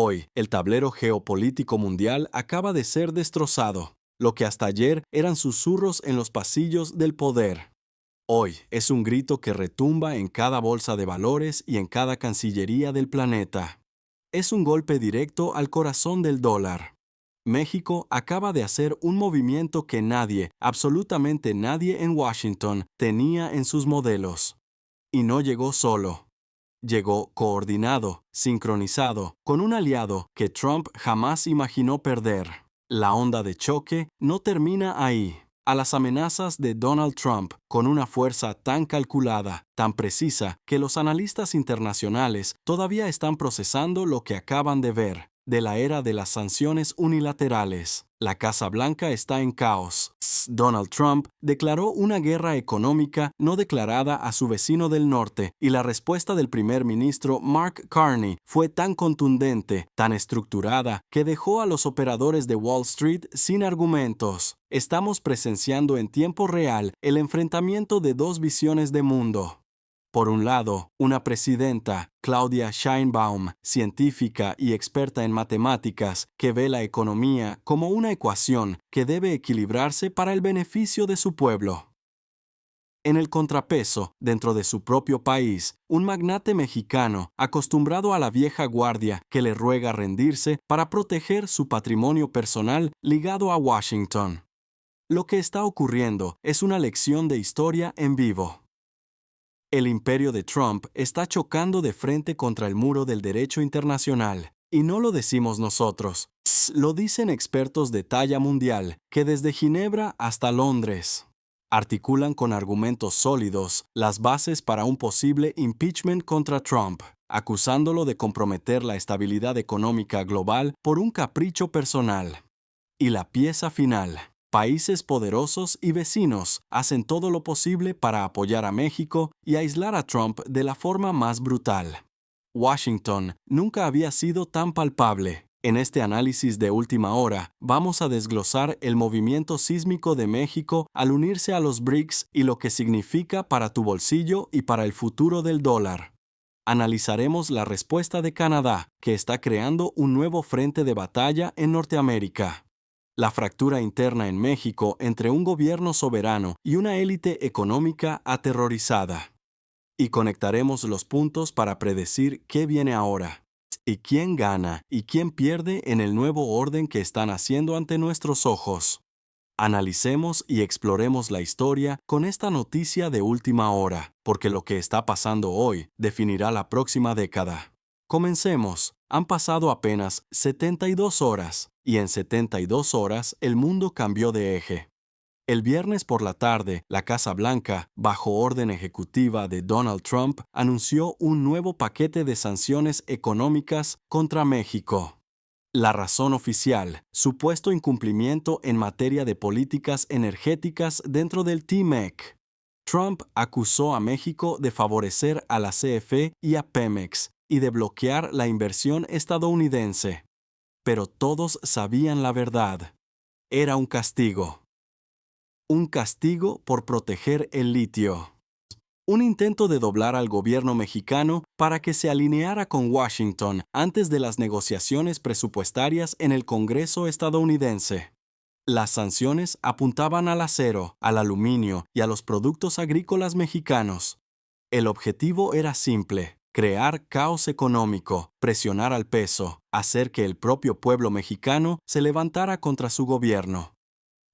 Hoy, el tablero geopolítico mundial acaba de ser destrozado. Lo que hasta ayer eran susurros en los pasillos del poder. Hoy es un grito que retumba en cada bolsa de valores y en cada cancillería del planeta. Es un golpe directo al corazón del dólar. México acaba de hacer un movimiento que nadie, absolutamente nadie en Washington, tenía en sus modelos. Y no llegó solo. Llegó coordinado, sincronizado, con un aliado que Trump jamás imaginó perder. La onda de choque no termina ahí. A las amenazas de Donald Trump, con una fuerza tan calculada, tan precisa, que los analistas internacionales todavía están procesando lo que acaban de ver, de la era de las sanciones unilaterales. La Casa Blanca está en caos. Donald Trump declaró una guerra económica no declarada a su vecino del norte y la respuesta del primer ministro Mark Carney fue tan contundente, tan estructurada, que dejó a los operadores de Wall Street sin argumentos. Estamos presenciando en tiempo real el enfrentamiento de dos visiones de mundo. Por un lado, una presidenta, Claudia Sheinbaum, científica y experta en matemáticas, que ve la economía como una ecuación que debe equilibrarse para el beneficio de su pueblo. En el contrapeso, dentro de su propio país, un magnate mexicano, acostumbrado a la vieja guardia, que le ruega rendirse para proteger su patrimonio personal ligado a Washington. Lo que está ocurriendo es una lección de historia en vivo. El imperio de Trump está chocando de frente contra el muro del derecho internacional. Y no lo decimos nosotros. Lo dicen expertos de talla mundial, que desde Ginebra hasta Londres articulan con argumentos sólidos las bases para un posible impeachment contra Trump, acusándolo de comprometer la estabilidad económica global por un capricho personal. Y la pieza final. Países poderosos y vecinos hacen todo lo posible para apoyar a México y aislar a Trump de la forma más brutal. Washington nunca había sido tan palpable. En este análisis de última hora, vamos a desglosar el movimiento sísmico de México al unirse a los BRICS y lo que significa para tu bolsillo y para el futuro del dólar. Analizaremos la respuesta de Canadá, que está creando un nuevo frente de batalla en Norteamérica. La fractura interna en México entre un gobierno soberano y una élite económica aterrorizada. Y conectaremos los puntos para predecir qué viene ahora, y quién gana y quién pierde en el nuevo orden que están haciendo ante nuestros ojos. Analicemos y exploremos la historia con esta noticia de última hora, porque lo que está pasando hoy definirá la próxima década. Comencemos. Han pasado apenas 72 horas, y en 72 horas el mundo cambió de eje. El viernes por la tarde, la Casa Blanca, bajo orden ejecutiva de Donald Trump, anunció un nuevo paquete de sanciones económicas contra México. La razón oficial, supuesto incumplimiento en materia de políticas energéticas dentro del TMEC. Trump acusó a México de favorecer a la CFE y a Pemex y de bloquear la inversión estadounidense. Pero todos sabían la verdad. Era un castigo. Un castigo por proteger el litio. Un intento de doblar al gobierno mexicano para que se alineara con Washington antes de las negociaciones presupuestarias en el Congreso estadounidense. Las sanciones apuntaban al acero, al aluminio y a los productos agrícolas mexicanos. El objetivo era simple: crear caos económico, presionar al peso, hacer que el propio pueblo mexicano se levantara contra su gobierno.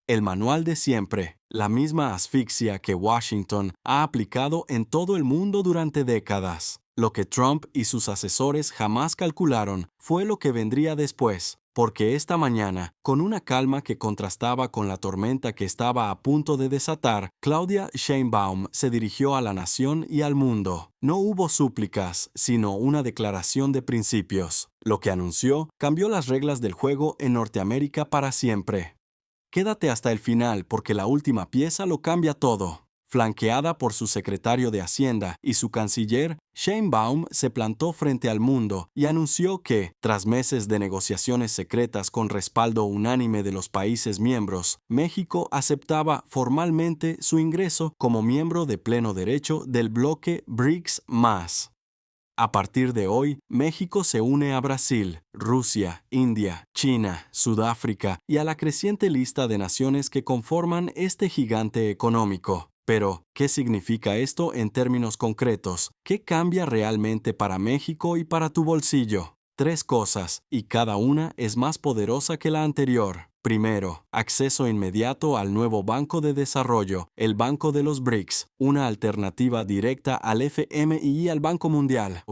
El manual de siempre, la misma asfixia que Washington ha aplicado en todo el mundo durante décadas. Lo que Trump y sus asesores jamás calcularon fue lo que vendría después, porque esta mañana, con una calma que contrastaba con la tormenta que estaba a punto de desatar, Claudia Sheinbaum se dirigió a la nación y al mundo. No hubo súplicas, sino una declaración de principios. Lo que anunció cambió las reglas del juego en Norteamérica para siempre. Quédate hasta el final porque la última pieza lo cambia todo. Flanqueada por su secretario de Hacienda y su canciller, Sheinbaum se plantó frente al mundo y anunció que, tras meses de negociaciones secretas con respaldo unánime de los países miembros, México aceptaba formalmente su ingreso como miembro de pleno derecho del bloque BRICS+. A partir de hoy, México se une a Brasil, Rusia, India, China, Sudáfrica y a la creciente lista de naciones que conforman este gigante económico. Pero, ¿qué significa esto en términos concretos? ¿Qué cambia realmente para México y para tu bolsillo? 3 cosas, y cada una es más poderosa que la anterior. Primero, acceso inmediato al nuevo Banco de Desarrollo, el Banco de los BRICS, una alternativa directa al FMI y al Banco Mundial.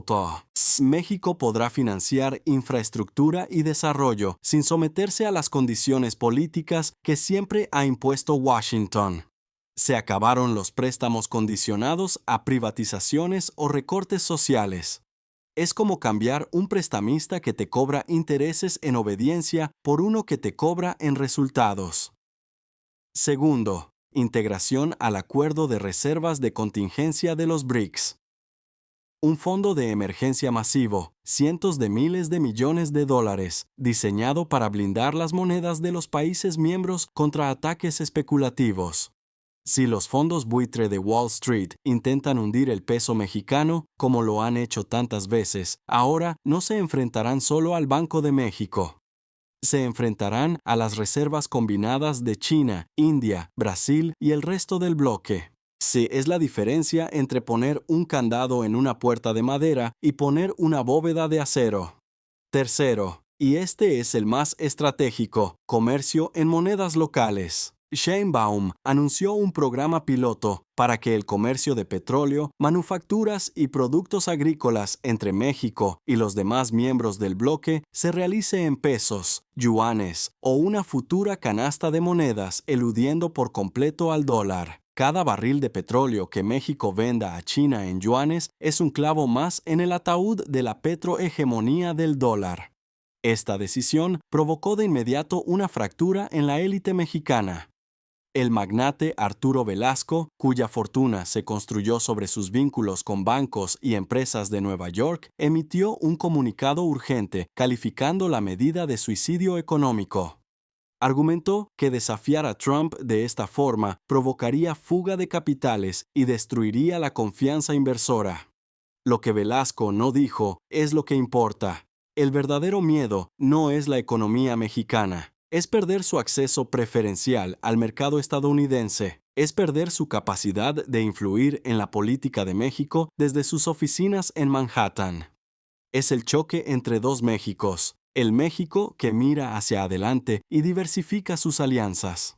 México podrá financiar infraestructura y desarrollo sin someterse a las condiciones políticas que siempre ha impuesto Washington. Se acabaron los préstamos condicionados a privatizaciones o recortes sociales. Es como cambiar un prestamista que te cobra intereses en obediencia por uno que te cobra en resultados. Segundo, integración al Acuerdo de Reservas de Contingencia de los BRICS. Un fondo de emergencia masivo, cientos de miles de millones de dólares, diseñado para blindar las monedas de los países miembros contra ataques especulativos. Si los fondos buitre de Wall Street intentan hundir el peso mexicano, como lo han hecho tantas veces, ahora no se enfrentarán solo al Banco de México. Se enfrentarán a las reservas combinadas de China, India, Brasil y el resto del bloque. Sí, es la diferencia entre poner un candado en una puerta de madera y poner una bóveda de acero. Tercero, y este es el más estratégico, comercio en monedas locales. Sheinbaum anunció un programa piloto para que el comercio de petróleo, manufacturas y productos agrícolas entre México y los demás miembros del bloque se realice en pesos, yuanes o una futura canasta de monedas eludiendo por completo al dólar. Cada barril de petróleo que México venda a China en yuanes es un clavo más en el ataúd de la petrohegemonía del dólar. Esta decisión provocó de inmediato una fractura en la élite mexicana. El magnate Arturo Velasco, cuya fortuna se construyó sobre sus vínculos con bancos y empresas de Nueva York, emitió un comunicado urgente calificando la medida de suicidio económico. Argumentó que desafiar a Trump de esta forma provocaría fuga de capitales y destruiría la confianza inversora. Lo que Velasco no dijo es lo que importa. El verdadero miedo no es la economía mexicana. Es perder su acceso preferencial al mercado estadounidense. Es perder su capacidad de influir en la política de México desde sus oficinas en Manhattan. Es el choque entre dos Méxicos. El México que mira hacia adelante y diversifica sus alianzas.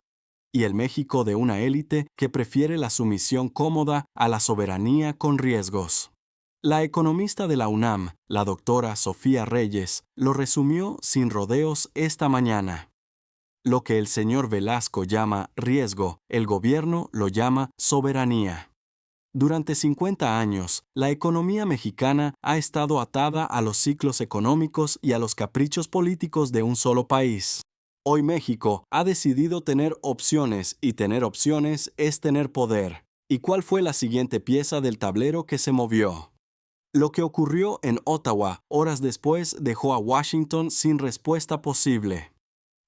Y el México de una élite que prefiere la sumisión cómoda a la soberanía con riesgos. La economista de la UNAM, la doctora Sofía Reyes, lo resumió sin rodeos esta mañana. Lo que el señor Velasco llama riesgo, el gobierno lo llama soberanía. Durante 50 años, la economía mexicana ha estado atada a los ciclos económicos y a los caprichos políticos de un solo país. Hoy México ha decidido tener opciones y tener opciones es tener poder. ¿Y cuál fue la siguiente pieza del tablero que se movió? Lo que ocurrió en Ottawa horas después dejó a Washington sin respuesta posible.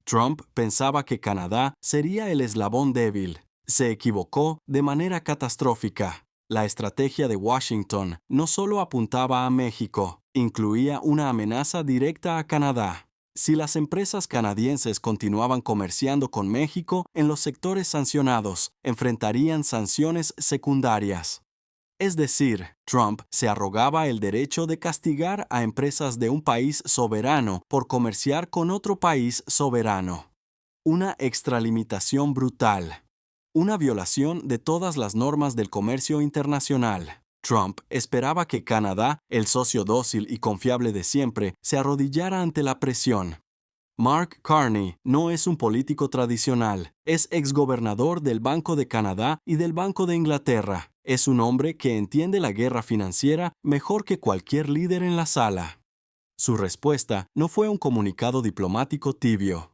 Trump pensaba que Canadá sería el eslabón débil. Se equivocó de manera catastrófica. La estrategia de Washington no solo apuntaba a México, incluía una amenaza directa a Canadá. Si las empresas canadienses continuaban comerciando con México en los sectores sancionados, enfrentarían sanciones secundarias. Es decir, Trump se arrogaba el derecho de castigar a empresas de un país soberano por comerciar con otro país soberano. Una extralimitación brutal. Una violación de todas las normas del comercio internacional. Trump esperaba que Canadá, el socio dócil y confiable de siempre, se arrodillara ante la presión. Mark Carney no es un político tradicional, es exgobernador del Banco de Canadá y del Banco de Inglaterra. Es un hombre que entiende la guerra financiera mejor que cualquier líder en la sala. Su respuesta no fue un comunicado diplomático tibio.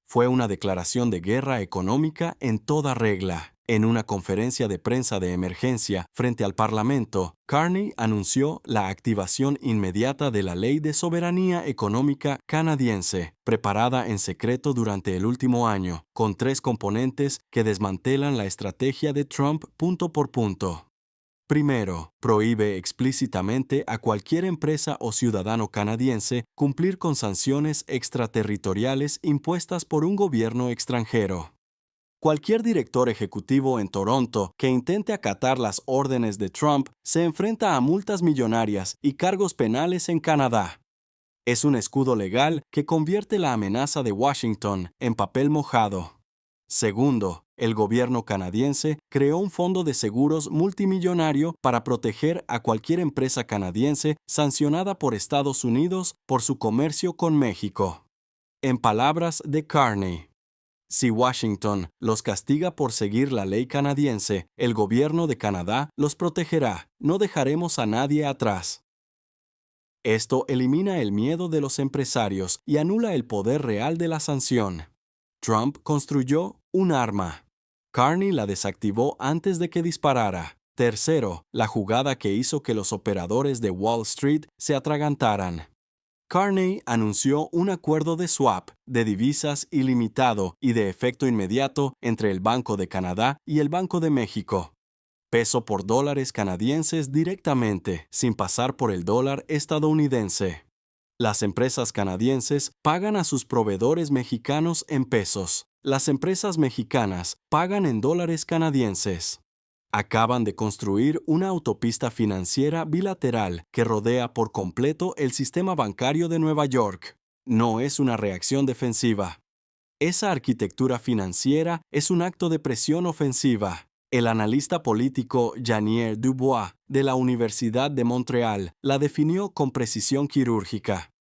Fue una declaración de guerra económica en toda regla. En una conferencia de prensa de emergencia frente al Parlamento, Carney anunció la activación inmediata de la Ley de Soberanía Económica canadiense, preparada en secreto durante el último año, con 3 componentes que desmantelan la estrategia de Trump punto por punto. Primero, prohíbe explícitamente a cualquier empresa o ciudadano canadiense cumplir con sanciones extraterritoriales impuestas por un gobierno extranjero. Cualquier director ejecutivo en Toronto que intente acatar las órdenes de Trump se enfrenta a multas millonarias y cargos penales en Canadá. Es un escudo legal que convierte la amenaza de Washington en papel mojado. Segundo, el gobierno canadiense creó un fondo de seguros multimillonario para proteger a cualquier empresa canadiense sancionada por Estados Unidos por su comercio con México. En palabras de Carney, si Washington los castiga por seguir la ley canadiense, el gobierno de Canadá los protegerá. No dejaremos a nadie atrás. Esto elimina el miedo de los empresarios y anula el poder real de la sanción. Trump construyó un arma. Carney la desactivó antes de que disparara. Tercero, la jugada que hizo que los operadores de Wall Street se atragantaran. Carney anunció un acuerdo de swap, de divisas ilimitado y de efecto inmediato entre el Banco de Canadá y el Banco de México. Peso por dólares canadienses directamente, sin pasar por el dólar estadounidense. Las empresas canadienses pagan a sus proveedores mexicanos en pesos. Las empresas mexicanas pagan en dólares canadienses. Acaban de construir una autopista financiera bilateral que rodea por completo el sistema bancario de Nueva York. No es una reacción defensiva. Esa arquitectura financiera es un acto de presión ofensiva. El analista político Janier Dubois, de la Universidad de Montreal, la definió con precisión quirúrgica.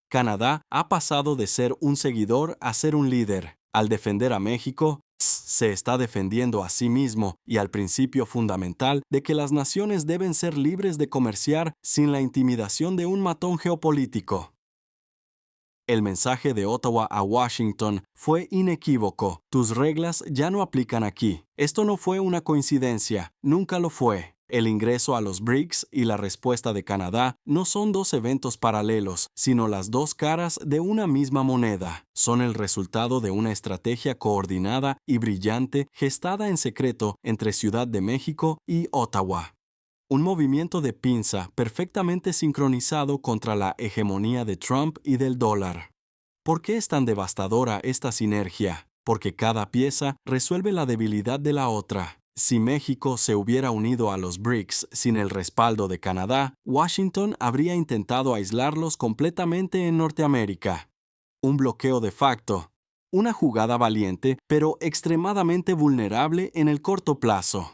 Canadá ha pasado de ser un seguidor a ser un líder. Al defender a México, se está defendiendo a sí mismo y al principio fundamental de que las naciones deben ser libres de comerciar sin la intimidación de un matón geopolítico. El mensaje de Ottawa a Washington fue inequívoco. Tus reglas ya no aplican aquí. Esto no fue una coincidencia, nunca lo fue. El ingreso a los BRICS y la respuesta de Canadá no son dos eventos paralelos, sino las dos caras de una misma moneda. Son el resultado de una estrategia coordinada y brillante gestada en secreto entre Ciudad de México y Ottawa. Un movimiento de pinza perfectamente sincronizado contra la hegemonía de Trump y del dólar. ¿Por qué es tan devastadora esta sinergia? Porque cada pieza resuelve la debilidad de la otra. Si México se hubiera unido a los BRICS sin el respaldo de Canadá, Washington habría intentado aislarlos completamente en Norteamérica. Un bloqueo de facto. Una jugada valiente, pero extremadamente vulnerable en el corto plazo.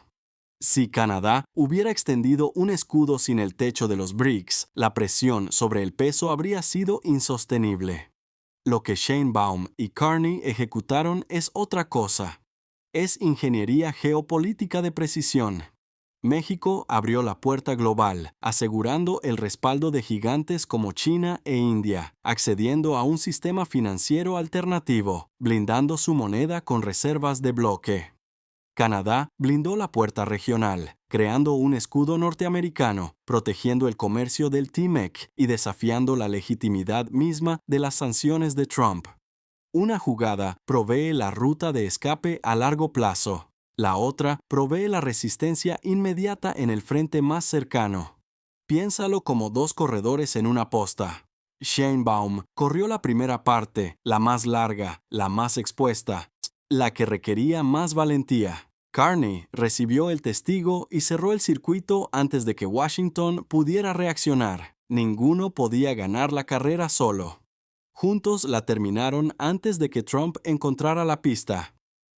Si Canadá hubiera extendido un escudo sin el techo de los BRICS, la presión sobre el peso habría sido insostenible. Lo que Sheinbaum y Carney ejecutaron es otra cosa. Es ingeniería geopolítica de precisión. México abrió la puerta global, asegurando el respaldo de gigantes como China e India, accediendo a un sistema financiero alternativo, blindando su moneda con reservas de bloque. Canadá blindó la puerta regional, creando un escudo norteamericano, protegiendo el comercio del TMEC y desafiando la legitimidad misma de las sanciones de Trump. Una jugada provee la ruta de escape a largo plazo. La otra provee la resistencia inmediata en el frente más cercano. Piénsalo como dos corredores en una posta. Sheinbaum corrió la primera parte, la más larga, la más expuesta, la que requería más valentía. Carney recibió el testigo y cerró el circuito antes de que Washington pudiera reaccionar. Ninguno podía ganar la carrera solo. Juntos la terminaron antes de que Trump encontrara la pista.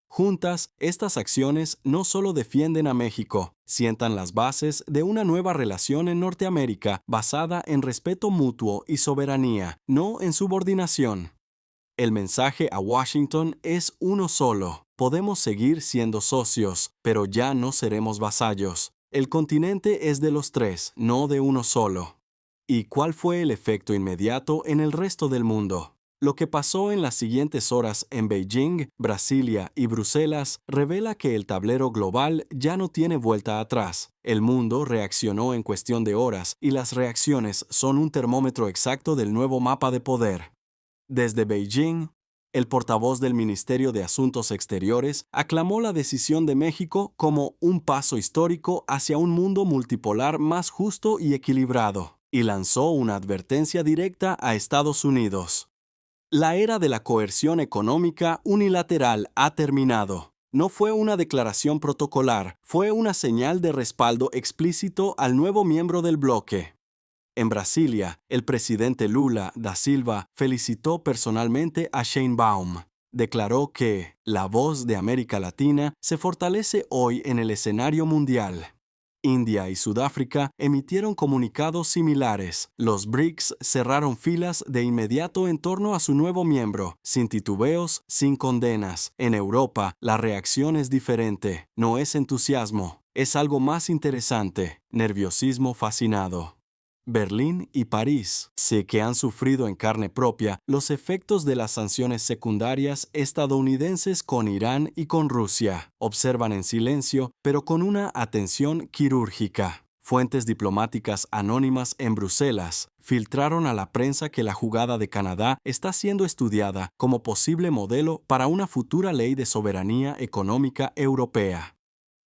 Juntas, estas acciones no solo defienden a México, sientan las bases de una nueva relación en Norteamérica basada en respeto mutuo y soberanía, no en subordinación. El mensaje a Washington es uno solo. Podemos seguir siendo socios, pero ya no seremos vasallos. El continente es de los tres, no de uno solo. ¿Y cuál fue el efecto inmediato en el resto del mundo? Lo que pasó en las siguientes horas en Beijing, Brasilia y Bruselas revela que el tablero global ya no tiene vuelta atrás. El mundo reaccionó en cuestión de horas y las reacciones son un termómetro exacto del nuevo mapa de poder. Desde Beijing, El portavoz del Ministerio de Asuntos Exteriores aclamó la decisión de México como un paso histórico hacia un mundo multipolar más justo y equilibrado, y lanzó una advertencia directa a Estados Unidos. La era de la coerción económica unilateral ha terminado. No fue una declaración protocolar, fue una señal de respaldo explícito al nuevo miembro del bloque. En Brasilia, el presidente Lula da Silva felicitó personalmente a Sheinbaum. Declaró que la voz de América Latina se fortalece hoy en el escenario mundial. India y Sudáfrica emitieron comunicados similares. Los BRICS cerraron filas de inmediato en torno a su nuevo miembro, sin titubeos, sin condenas. En Europa, la reacción es diferente. No es entusiasmo, es algo más interesante, nerviosismo fascinado. Berlín y París sé que han sufrido en carne propia los efectos de las sanciones secundarias estadounidenses con Irán y con Rusia. Observan en silencio, pero con una atención quirúrgica. Fuentes diplomáticas anónimas en Bruselas filtraron a la prensa que la jugada de Canadá está siendo estudiada como posible modelo para una futura ley de soberanía económica europea.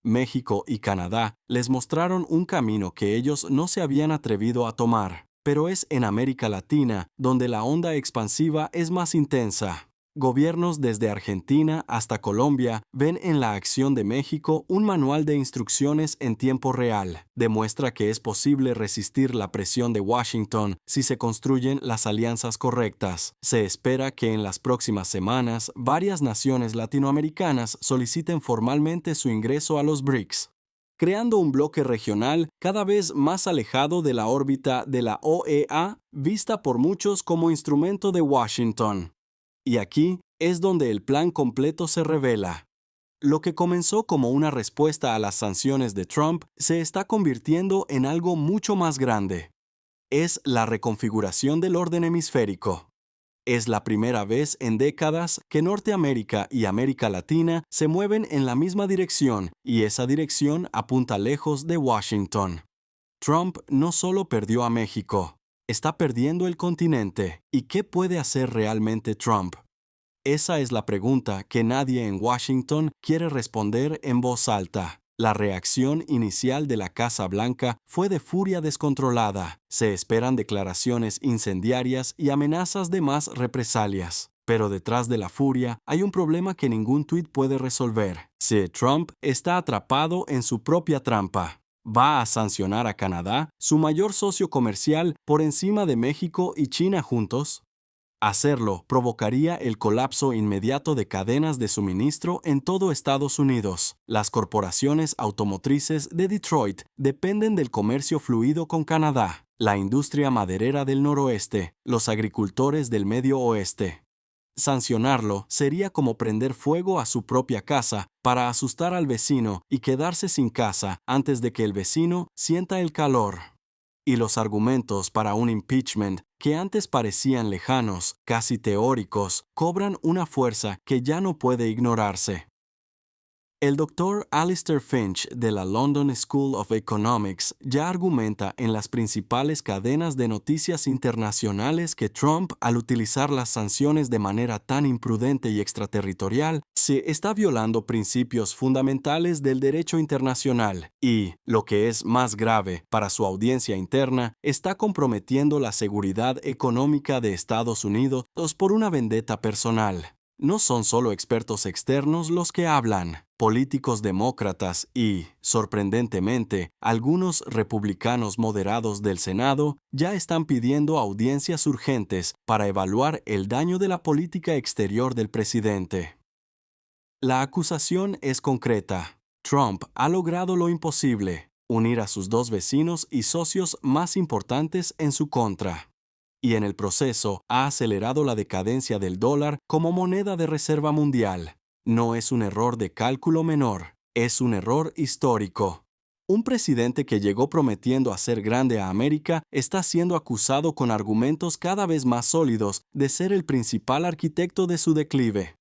México y Canadá les mostraron un camino que ellos no se habían atrevido a tomar, pero es en América Latina donde la onda expansiva es más intensa. Gobiernos desde Argentina hasta Colombia ven en la acción de México un manual de instrucciones en tiempo real. Demuestra que es posible resistir la presión de Washington si se construyen las alianzas correctas. Se espera que en las próximas semanas varias naciones latinoamericanas soliciten formalmente su ingreso a los BRICS, creando un bloque regional cada vez más alejado de la órbita de la OEA, vista por muchos como instrumento de Washington. Y aquí es donde el plan completo se revela. Lo que comenzó como una respuesta a las sanciones de Trump se está convirtiendo en algo mucho más grande. Es la reconfiguración del orden hemisférico. Es la primera vez en décadas que Norteamérica y América Latina se mueven en la misma dirección, y esa dirección apunta lejos de Washington. Trump no solo perdió a México, está perdiendo el continente. ¿Y qué puede hacer realmente Trump? Esa es la pregunta que nadie en Washington quiere responder en voz alta. La reacción inicial de la Casa Blanca fue de furia descontrolada. Se esperan declaraciones incendiarias y amenazas de más represalias. Pero detrás de la furia hay un problema que ningún tuit puede resolver. Si Trump está atrapado en su propia trampa. ¿Va a sancionar a Canadá, su mayor socio comercial, por encima de México y China juntos? Hacerlo provocaría el colapso inmediato de cadenas de suministro en todo Estados Unidos. Las corporaciones automotrices de Detroit dependen del comercio fluido con Canadá, la industria maderera del noroeste, los agricultores del medio oeste. Sancionarlo sería como prender fuego a su propia casa para asustar al vecino y quedarse sin casa antes de que el vecino sienta el calor. Y los argumentos para un impeachment, que antes parecían lejanos, casi teóricos, cobran una fuerza que ya no puede ignorarse. El Dr. Alistair Finch de la London School of Economics ya argumenta en las principales cadenas de noticias internacionales que Trump, al utilizar las sanciones de manera tan imprudente y extraterritorial, se está violando principios fundamentales del derecho internacional y, lo que es más grave para su audiencia interna, está comprometiendo la seguridad económica de Estados Unidos por una vendetta personal. No son solo expertos externos los que hablan. Políticos demócratas y, sorprendentemente, algunos republicanos moderados del Senado ya están pidiendo audiencias urgentes para evaluar el daño de la política exterior del presidente. La acusación es concreta. Trump ha logrado lo imposible, unir a sus dos vecinos y socios más importantes en su contra. Y en el proceso ha acelerado la decadencia del dólar como moneda de reserva mundial. No es un error de cálculo menor, es un error histórico. Un presidente que llegó prometiendo hacer grande a América está siendo acusado con argumentos cada vez más sólidos de ser el principal arquitecto de su declive.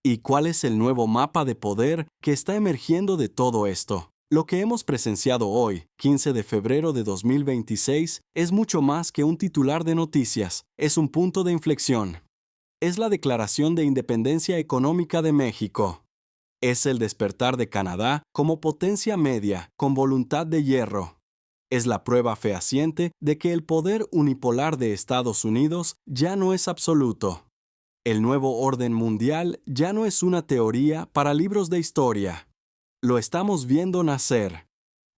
¿Y cuál es el nuevo mapa de poder que está emergiendo de todo esto? Lo que hemos presenciado hoy, 15 de febrero de 2026, es mucho más que un titular de noticias, es un punto de inflexión. Es la declaración de independencia económica de México. Es el despertar de Canadá como potencia media, con voluntad de hierro. Es la prueba fehaciente de que el poder unipolar de Estados Unidos ya no es absoluto. El nuevo orden mundial ya no es una teoría para libros de historia. Lo estamos viendo nacer.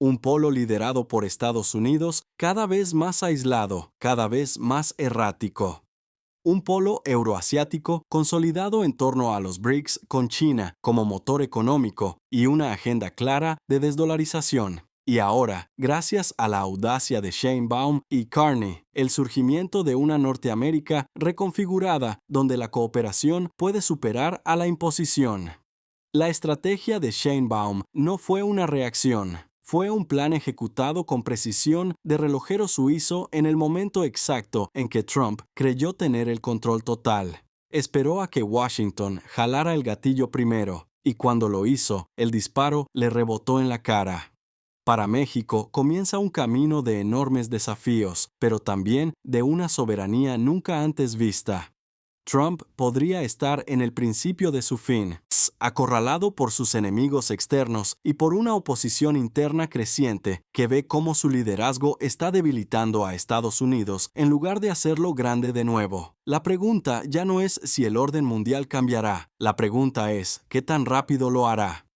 Un polo liderado por Estados Unidos cada vez más aislado, cada vez más errático. Un polo euroasiático consolidado en torno a los BRICS con China como motor económico y una agenda clara de desdolarización. Y ahora, gracias a la audacia de Sheinbaum y Carney, el surgimiento de una Norteamérica reconfigurada donde la cooperación puede superar a la imposición. La estrategia de Sheinbaum no fue una reacción. Fue un plan ejecutado con precisión de relojero suizo en el momento exacto en que Trump creyó tener el control total. Esperó a que Washington jalara el gatillo primero, y cuando lo hizo, el disparo le rebotó en la cara. Para México comienza un camino de enormes desafíos, pero también de una soberanía nunca antes vista. Trump podría estar en el principio de su fin, acorralado por sus enemigos externos y por una oposición interna creciente que ve cómo su liderazgo está debilitando a Estados Unidos en lugar de hacerlo grande de nuevo. La pregunta ya no es si el orden mundial cambiará, la pregunta es ¿qué tan rápido lo hará?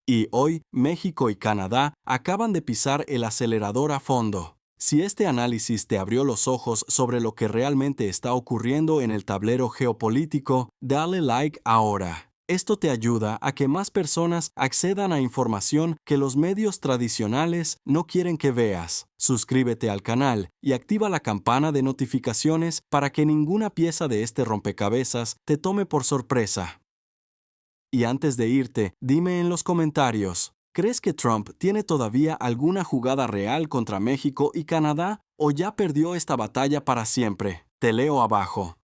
Y hoy, México y Canadá acaban de pisar el acelerador a fondo. Si este análisis te abrió los ojos sobre lo que realmente está ocurriendo en el tablero geopolítico, dale like ahora. Esto te ayuda a que más personas accedan a información que los medios tradicionales no quieren que veas. Suscríbete al canal y activa la campana de notificaciones para que ninguna pieza de este rompecabezas te tome por sorpresa. Y antes de irte, dime en los comentarios, ¿crees que Trump tiene todavía alguna jugada real contra México y Canadá o ya perdió esta batalla para siempre? Te leo abajo.